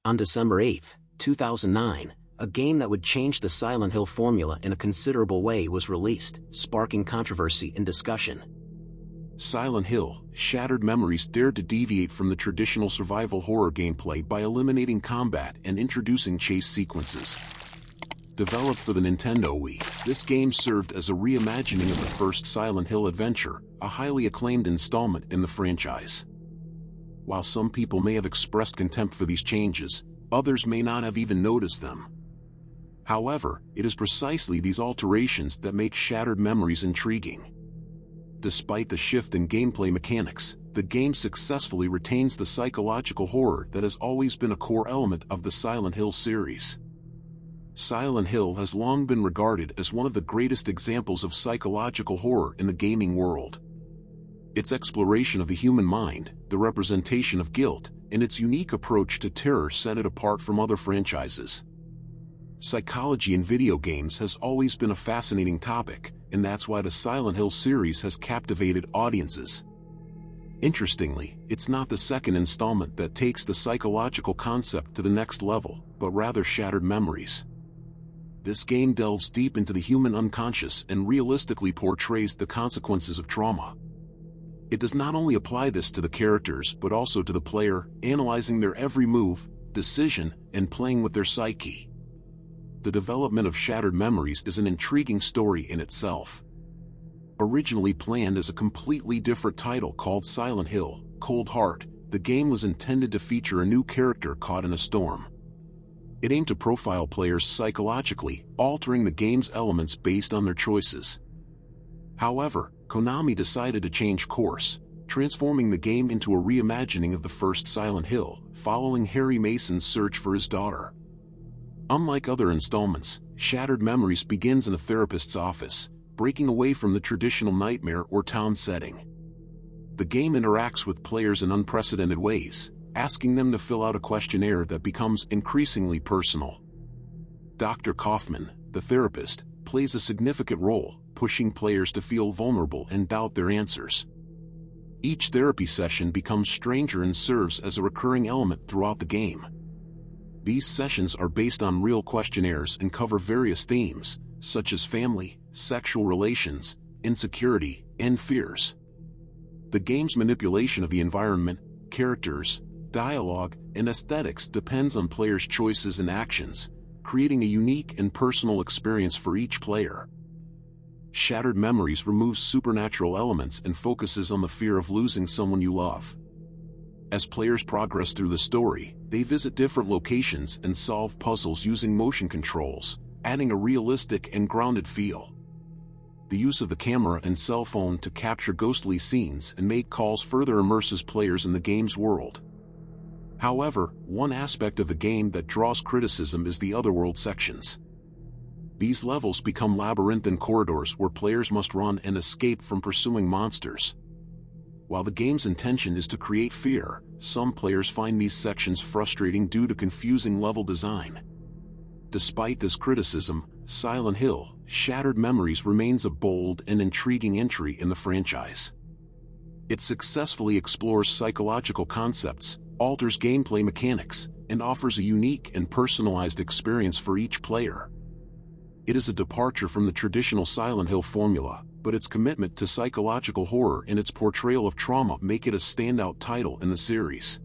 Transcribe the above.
On December 8, 2009, a game that would change the Silent Hill formula in a considerable way was released, sparking controversy and discussion. Silent Hill: Shattered Memories dared to deviate from the traditional survival horror gameplay by eliminating combat and introducing chase sequences. Developed for the Nintendo Wii, this game served as a reimagining of the first Silent Hill adventure, a highly acclaimed installment in the franchise. While some people may have expressed contempt for these changes, others may not have even noticed them. However, it is precisely these alterations that make Shattered Memories intriguing. Despite the shift in gameplay mechanics, the game successfully retains the psychological horror that has always been a core element of the Silent Hill series. Silent Hill has long been regarded as one of the greatest examples of psychological horror in the gaming world. Its exploration of the human mind, the representation of guilt, and its unique approach to terror set it apart from other franchises. Psychology in video games has always been a fascinating topic, and that's why the Silent Hill series has captivated audiences. Interestingly, it's not the second installment that takes the psychological concept to the next level, but rather Shattered Memories. This game delves deep into the human unconscious and realistically portrays the consequences of trauma. It does not only apply this to the characters but also to the player, analyzing their every move, decision, and playing with their psyche. The development of Shattered Memories is an intriguing story in itself. Originally planned as a completely different title called Silent Hill: Cold Heart, the game was intended to feature a new character caught in a storm. It aimed to profile players psychologically, altering the game's elements based on their choices. However, Konami decided to change course, transforming the game into a reimagining of the first Silent Hill, following Harry Mason's search for his daughter. Unlike other installments, Shattered Memories begins in a therapist's office, breaking away from the traditional nightmare or town setting. The game interacts with players in unprecedented ways, asking them to fill out a questionnaire that becomes increasingly personal. Dr. Kaufman, the therapist, plays a significant role, pushing players to feel vulnerable and doubt their answers. Each therapy session becomes stranger and serves as a recurring element throughout the game. These sessions are based on real questionnaires and cover various themes, such as family, sexual relations, insecurity, and fears. The game's manipulation of the environment, characters, dialogue, and aesthetics depends on players' choices and actions, creating a unique and personal experience for each player. Shattered Memories removes supernatural elements and focuses on the fear of losing someone you love. As players progress through the story, they visit different locations and solve puzzles using motion controls, adding a realistic and grounded feel. The use of the camera and cell phone to capture ghostly scenes and make calls further immerses players in the game's world. However, one aspect of the game that draws criticism is the otherworld sections. These levels become labyrinthine corridors where players must run and escape from pursuing monsters. While the game's intention is to create fear, some players find these sections frustrating due to confusing level design. Despite this criticism, Silent Hill: Shattered Memories remains a bold and intriguing entry in the franchise. It successfully explores psychological concepts, alters gameplay mechanics, and offers a unique and personalized experience for each player. It is a departure from the traditional Silent Hill formula, but its commitment to psychological horror and its portrayal of trauma make it a standout title in the series.